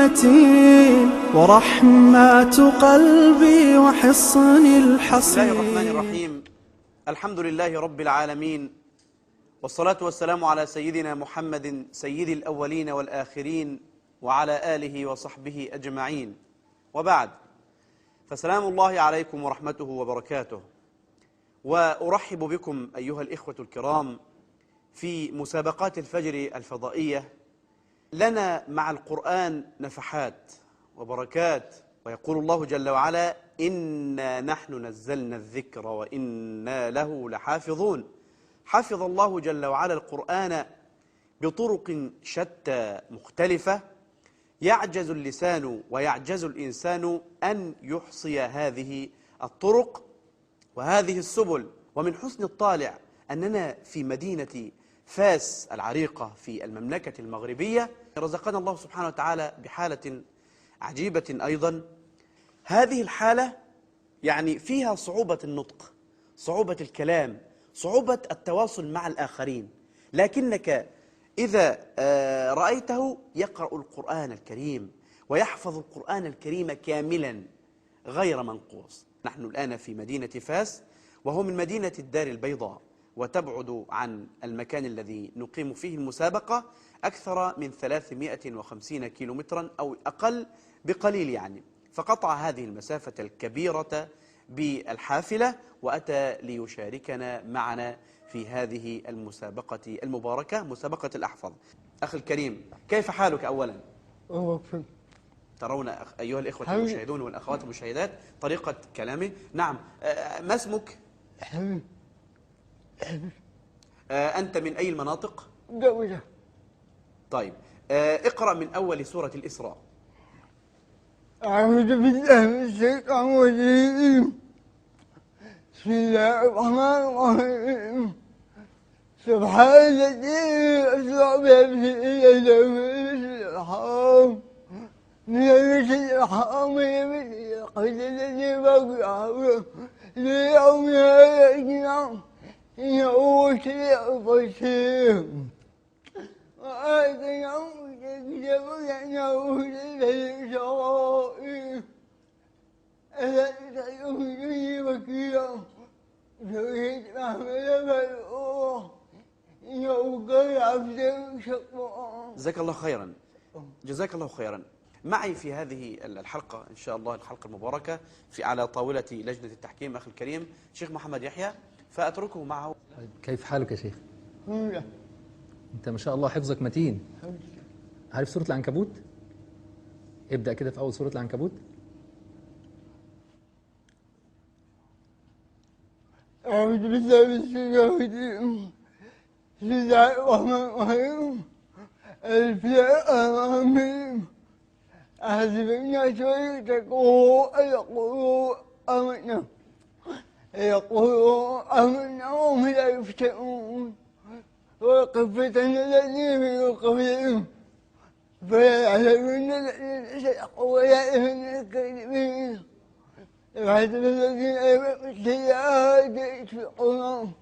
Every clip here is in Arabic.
المتين ورحمة قلبي وحصني الحصين. بسم الله الرحمن الرحيم. الحمد لله رب العالمين، والصلاة والسلام على سيدنا محمد سيد الأولين والآخرين وعلى آله وصحبه أجمعين، وبعد، فسلام الله عليكم ورحمته وبركاته. وأرحب بكم أيها الإخوة الكرام في مسابقات الفجر الفضائية. لنا مع القرآن نفحات وبركات، ويقول الله جل وعلا: إنا نحن نزلنا الذكر وإنا له لحافظون. حفظ الله جل وعلا القرآن بطرق شتى مختلفة، يعجز اللسان ويعجز الإنسان أن يحصي هذه الطرق وهذه السبل. ومن حسن الطالع أننا في مدينة فاس العريقة في المملكة المغربية رزقنا الله سبحانه وتعالى بحالة عجيبة أيضا. هذه الحالة يعني فيها صعوبة النطق، صعوبة الكلام، صعوبة التواصل مع الآخرين، لكنك إذا رأيته يقرأ القرآن الكريم ويحفظ القرآن الكريم كاملا غير منقوص. نحن الآن في مدينة فاس، وهو من مدينة الدار البيضاء، وتبعد عن المكان الذي نقيم فيه المسابقة أكثر من 350 كيلومترا أو أقل بقليل يعني. فقطع هذه المسافة الكبيرة بالحافلة وأتى ليشاركنا معنا في هذه المسابقة المباركة، مسابقة الأحفظ. أخي الكريم، كيف حالك أولا؟ ترون أيها الإخوة المشاهدون والأخوات المشاهدات طريقة كلامه. نعم، ما اسمك؟ أنت من أي المناطق؟ جوزة. طيب، اقرأ من أول سورة الإسراء. أعوذ بالله من الشيطان الرجيم. بسم الله الرحمن الرحيم. سبحان الذي أسرى بعبده إلى المسجد الحرام من المسجد الحرام إلى المسجد الأقصى الذي باركنا ليوم هذا إنه سميع بصير. وآتيناه الكتاب يعلمه للذي شرائع ألا تسأله به وكيلا تريد أحمد فالأوح إنه كان عبدا شكورا. جزاك الله خيرا، جزاك الله خيرا. معي في هذه الحلقة إن شاء الله، الحلقة المباركة على طاولة لجنة التحكيم أخي الكريم شيخ محمد يحيى، فأتركه معه. كيف حالك يا شيخ؟ أنت ما شاء الله حفظك متين. عارف سورة العنكبوت؟ ابدأ كده في أول سورة العنكبوت. أعوذ بالله من الشيطان الرجيم. بسم الله الرحمن الرحيم. ألف لام ميم. أحسب الناس أن يتقوا أن يقولوا آمنا وهم لا يفتنون وقفتن الذين من قبلهم فيعلمن الذين صدقوا ويعلمن الكاذبين. يحسب الذين آمنوا السيئات يسبقون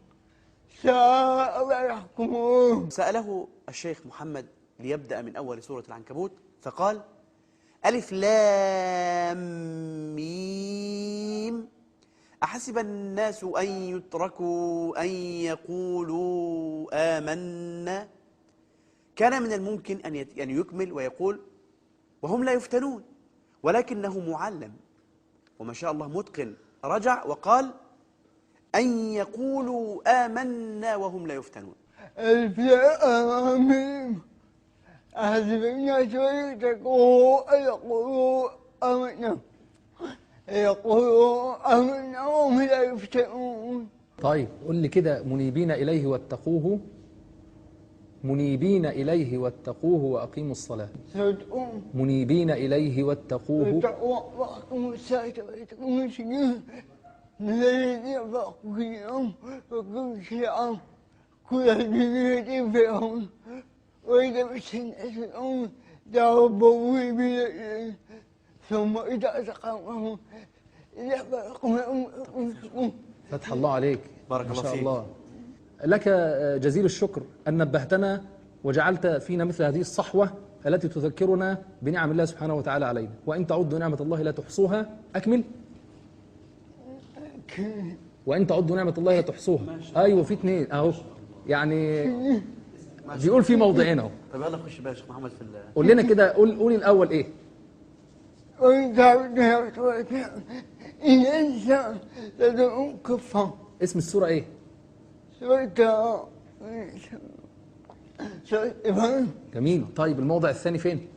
ساء ما يحكمون. سأله الشيخ محمد ليبدأ من أول سورة العنكبوت فقال: ألف لام ميم أحسب الناس أن يتركوا أن يقولوا آمنا. كان من الممكن أن يكمل ويقول وهم لا يفتنون، ولكنه معلم وما شاء الله متقن، رجع وقال أن يقولوا آمنا وهم لا يفتنون. ألف لام ميم. أحسب الناس أن يتقوا أن يقولوا آمنا وهم لا يفتنون. طيب قول لي كده: منيبين إليه واتقوه، منيبين إليه واتقوه وأقيموا الصلاة. صدقون. منيبين إليه واتقوه وأقيموا الصلاة وآتوا الزكاة من الذين فرقوا دينهم وكل شيء كل هدية فيهم وإذا مس الناس الأمر دعوا منيبين ثم إذا أتقامهم إذا فرقوا فتح الله عليك. بارك ما الله شاء فيك. الله. لك جزيل الشكر أن نبهتنا وجعلت فينا مثل هذه الصحوة التي تذكرنا بنعم الله سبحانه وتعالى علينا. وإن تعدوا نعمة الله لا تحصوها. أكمل. وإن تعدوا نعمة الله لا تحصوها. أيوة في اتنين أهو، يعني بيقول في موضعين أهو. طب يلا خش بقى يا شيخ محمد في قول لنا كده، قول الأول إيه؟ وإن تعبد نعمة إن الإنسان لذو كفر. اسم السورة إيه؟ سورة إبراهيم. جميل. طيب الموضع الثاني فين؟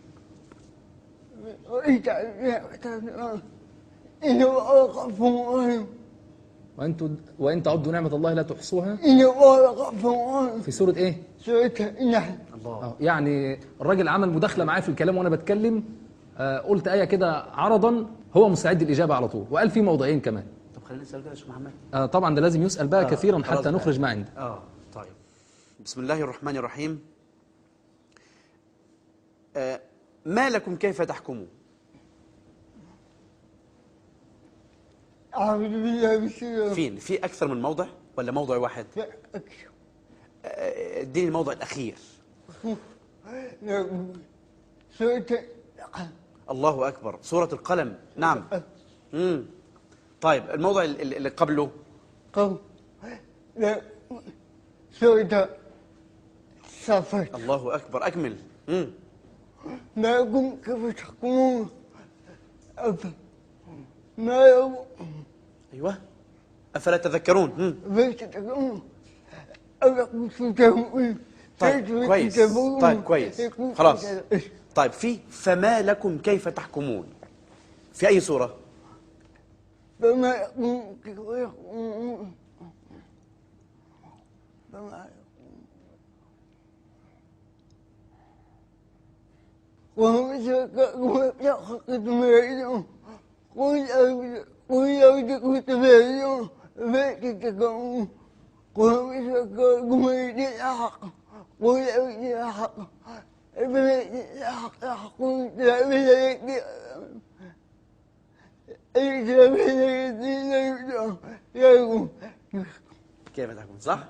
وإن تعبد نعمة إنه غفور رحيم. وإن تعدوا نعمة الله لا تحصوها. إنه غفور رحيم. في سورة إيه؟ سورة النحل. الله. يعني الراجل عمل مداخلة معايا في الكلام وأنا بتكلم، قلت آية كده عرضا، هو مستعد الإجابة على طول، وقال في موضعين كمان. طب خلينا نسأل كده يا شيخ محمد. طبعا ده لازم يسأل بقى كثيرا خلاص حتى بقى. نخرج ما عنده. طيب. بسم الله الرحمن الرحيم. ما لكم كيف تحكمون؟ أعوذ بالله من الشيطان. فين؟ في أكثر من موضع ولا موضع واحد؟ أكثر. اديني الموضع الأخير. سورة الله أكبر. سورة القلم. نعم. طيب الموضع اللي قبله؟ قوم سورة صافات. الله أكبر. أكمل. ما لكم كيف تحكمون. ما لكم أيوة. أفلا تذكرون. كيف تحكمون. ألكم تتابعون. طيب كويس. طيب كويس. خلاص. طيب في فما لكم كيف تحكمون في أي سورة؟ فما لكم كيف تحكمون. وهم شركاؤهم يحققون بينهم. قل أودكم تبايعون فاتتكون. وهم شركاؤهم بين الحق. قل أودي الحق الحق يحكم كيف تحكم؟ صح؟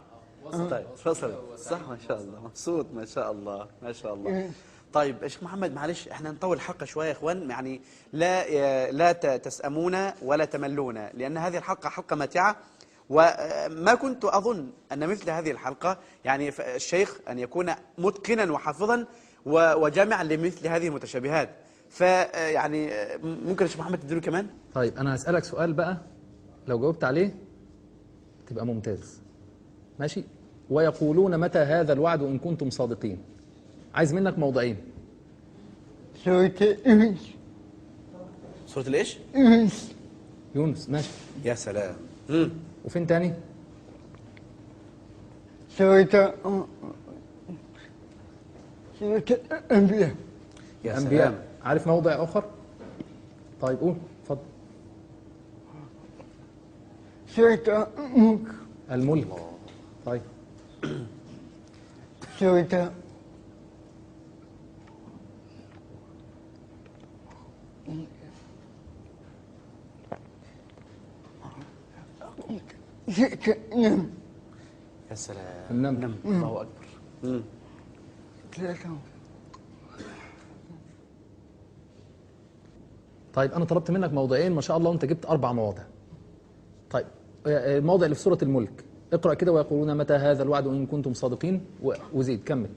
طيب فصل. صح ما شاء الله. مبسوط ما شاء الله ما شاء الله. طيب يا شيخ محمد معلش احنا نطول الحلقه شويه يا اخوان، يعني لا تسأمونا ولا تملونا، لان هذه الحلقه حلقه ماتعه، وما كنت اظن ان مثل هذه الحلقه يعني الشيخ ان يكون متقنا وحافظا وجامعا لمثل هذه المتشابهات. فيعني ممكن يا شيخ محمد تديله كمان؟ طيب أنا هسألك سؤال بقى، لو جاوبت عليه تبقى ممتاز. ماشي؟ ويقولون متى هذا الوعد إن كنتم صادقين. عايز منك موضعين. سورة يونس. سورة الإيش؟ يونس. يونس. ماشي. يا سلام. وفين تاني؟ سورة الأنبياء. يا أنبياء. سلام. عارف موضع آخر؟ طيب قول اتفضل. سورة الملك. الملك. طيب. سورة نعم. يا سلام. النمل. الله أكبر. ثلاثة. طيب أنا طلبت منك موضعين ما شاء الله وأنت جبت 4 مواضع. طيب الموضع اللي في سورة الملك اقرأ كده. ويقولون متى هذا الوعد إن كنتم صادقين. وزيد كمل.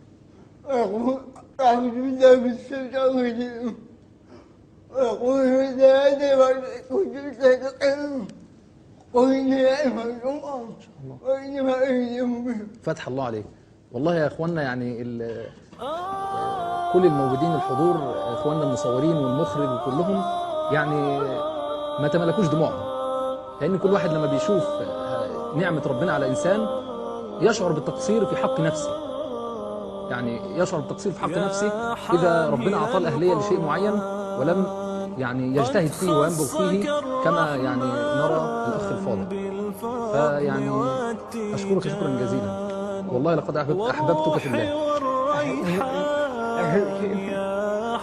أعوذ بالله من الشيطان الرجيم. ويقول متى هذا الوعد إن كنتم صادقين. قل إني أعلم الله وإنما أعلم به. فتح الله عليك. والله يا اخواننا يعني كل الموجودين الحضور، اخواننا المصورين والمخرج وكلهم يعني ما تملكوش دموعهم، لان كل واحد لما بيشوف نعمة ربنا على انسان يشعر بالتقصير في حق نفسه. يعني يشعر بالتقصير في حق نفسه اذا ربنا اعطاه الاهلية لشيء معين ولم يعني يجتهد فيه وينبغ فيه كما يعني نرى الاخ الفاضل. فيعني اشكرك شكرا جزيلا، والله لقد احببتك في الله.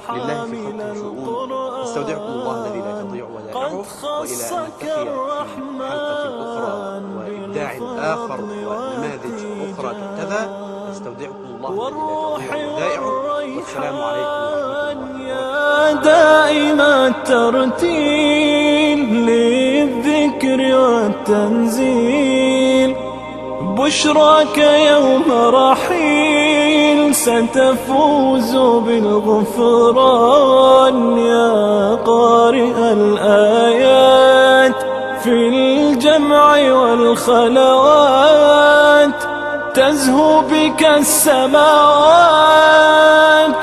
لله في خلقه شؤون. استودعكم الله الذي لا تضيع ودائعه، والى ان نلتقي في حلقه اخرى وابداع اخر ونماذج اخرى تتبع. استودعكم الله الذي لا تضيع ودائعه، والسلام عليكم ورحمة الله وبركاته. يا دائم الترتيل للذكر والتنزيل، بشراك يوم رحيل ستفوز بالغفران. يا قارئ الآيات في الجمع والخلوات، تزهو بك السماوات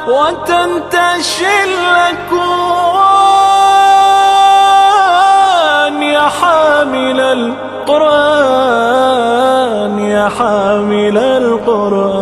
وتنتشي الأكوان. يا حامل القرآن، يا حامل القرآن.